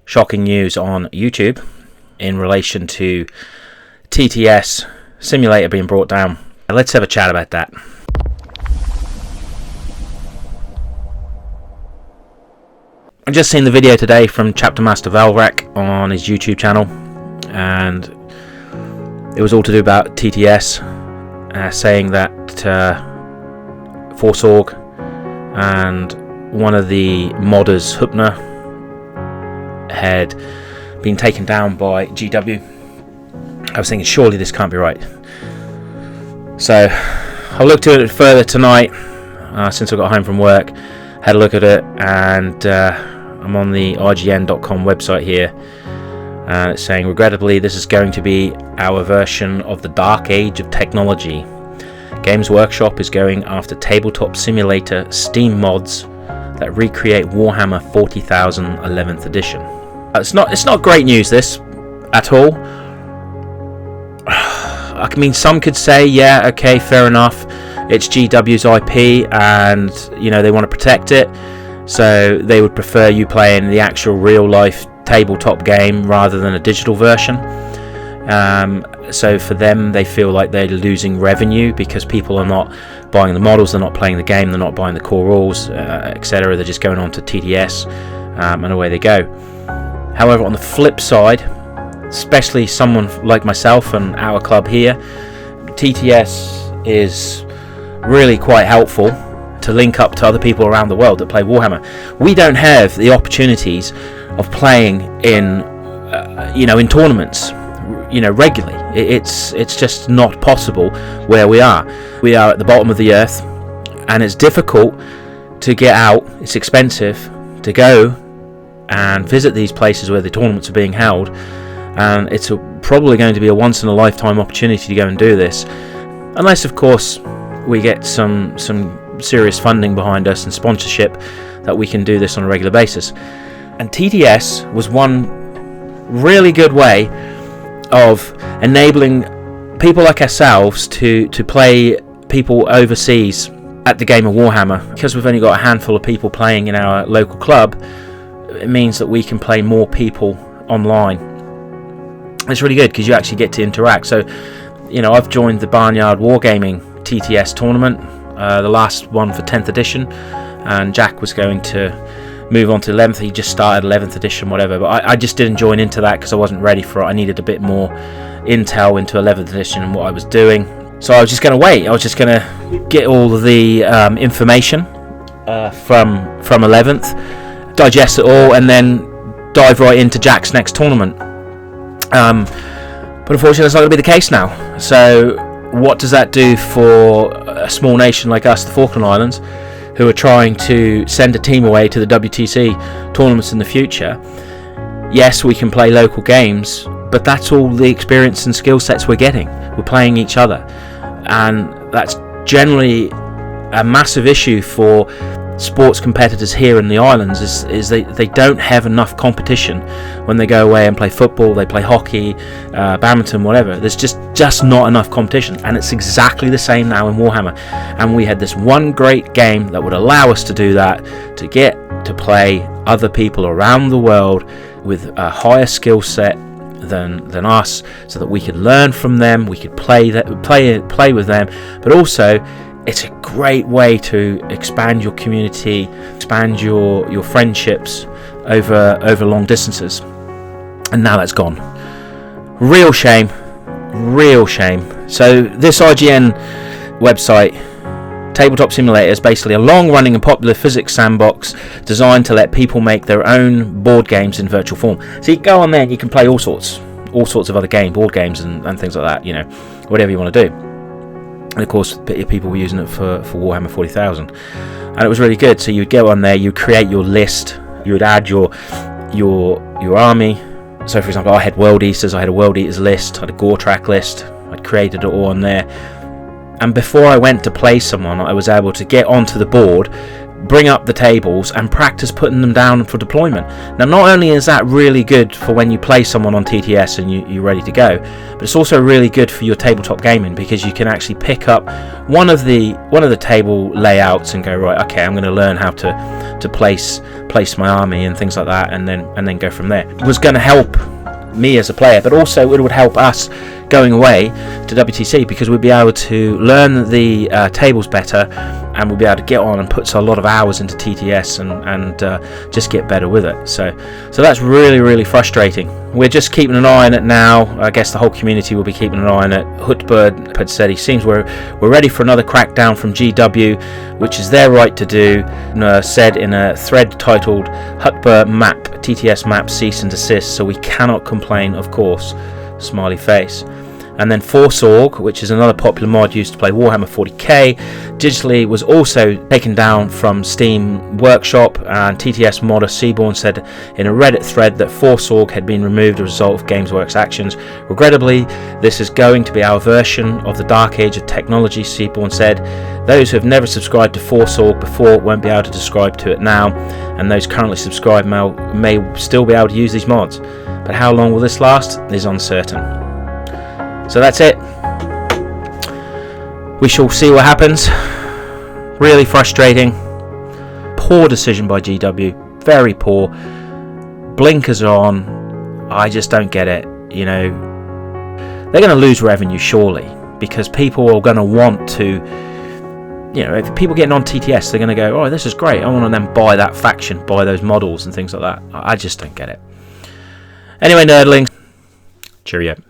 shocking news on YouTube in relation to TTS Simulator being brought down. Let's have a chat about that. I've just seen the video today from Chapter Master Valvrak on his YouTube channel, and it was all to do about TTS, saying that Forsorg and one of the modders, Hupner, had been taken down by GW. I was thinking, surely this can't be right. So I looked at it further tonight since I got home from work, had a look at it, and I'm on the IGN.com website here, and it's saying, regrettably, this is going to be our version of the dark age of technology. Games Workshop is going after Tabletop Simulator Steam mods that recreate Warhammer 40,000 11th edition. It's not great news, this, at all. I mean, some could say, yeah, okay, fair enough, it's GW's IP and, you know, they want to protect it, so they would prefer you playing the actual real-life tabletop game rather than a digital version. So for them, they feel like they're losing revenue because people are not buying the models, they're not playing the game, they're not buying the core rules, etc. They're just going on to TTS, and away they go. However, on the flip side, especially someone like myself and our club here, TTS is really quite helpful to link up to other people around the world that play Warhammer. We don't have the opportunities of playing in in tournaments, regularly. It's just not possible where we are. We are at the bottom of the earth, and it's difficult to get out. It's expensive to go and visit these places where the tournaments are being held, and it's probably going to be a once in a lifetime opportunity to go and do this, unless of course we get some serious funding behind us and sponsorship that we can do this on a regular basis. And TTS was one really good way of enabling people like ourselves to play people overseas at the game of Warhammer. Because we've only got a handful of people playing in our local club, it means that we can play more people online. It's really good because you actually get to interact. So, I've joined the Barnyard Wargaming TTS tournament, the last one for 10th edition, and Jack was going to move on to 11th. He just started 11th edition, whatever, but I just didn't join into that because I wasn't ready for it. I needed a bit more intel into 11th edition and what I was doing, so I was just going to wait. I was just going to get all of the information from 11th, digest it all, and then dive right into Jack's next tournament. But unfortunately that's not going to be the case now. So what does that do for a small nation like us, the Falkland Islands, who are trying to send a team away to the WTC tournaments in the future? Yes, we can play local games, but that's all the experience and skill sets we're getting. We're playing each other, and that's generally a massive issue for sports competitors here in the islands, is they don't have enough competition when they go away and play football, they play hockey, badminton, whatever. There's just not enough competition, and it's exactly the same now in Warhammer. And we had this one great game that would allow us to do that, to get to play other people around the world with a higher skill set than us, so that we could learn from them, we could play with them, but also it's a great way to expand your community, expand your friendships over long distances. And now that's gone. Real shame. So this IGN website, Tabletop Simulator, is basically a long-running and popular physics sandbox designed to let people make their own board games in virtual form. So you go on there and you can play all sorts of other board games and things like that, whatever you want to do. And of course, people were using it for Warhammer 40,000, and it was really good. So you'd go on there, you create your list, you would add your army. So for example, I had World Eaters, I had a World Eaters list, I had a Gore-Track list, I'd created it all on there. And before I went to play someone, I was able to get onto the board, bring up the tables and practice putting them down for deployment. Now, not only is that really good for when you play someone on TTS and you're ready to go, but it's also really good for your tabletop gaming, because you can actually pick up one of the table layouts and go, right, okay, I'm going to learn how to place place my army and things like that, and then go from there. It was going to help me as a player, but also it would help us going away to WTC, because we'd be able to learn the tables better, and we'll be able to get on and put a lot of hours into TTS and just get better with it. So that's really, really frustrating. We're just keeping an eye on it now. I guess the whole community will be keeping an eye on it. Hutbird had said he seems we're ready for another crackdown from GW, which is their right to do. Said in a thread titled Hutbird map, TTS map cease and desist, so we cannot complain, of course. Smiley face. And then ForceOrg, which is another popular mod used to play Warhammer 40k, digitally was also taken down from Steam Workshop, and TTS modder Seaborn said in a Reddit thread that ForceOrg had been removed as a result of GamesWorks actions. Regrettably, this is going to be our version of the dark age of technology, Seaborn said. Those who have never subscribed to ForceOrg before won't be able to subscribe to it now, and those currently subscribed may still be able to use these mods. But how long will this last is uncertain. So that's it. We shall see what happens. Really frustrating. Poor decision by GW. Very poor. Blinkers are on. I just don't get it. You know, they're going to lose revenue surely, because people are going to want to, you know, if people getting on TTS, they're going to go, oh, this is great, I want to then buy that faction, buy those models and things like that. I just don't get it. Anyway, nerdlings, cheerio.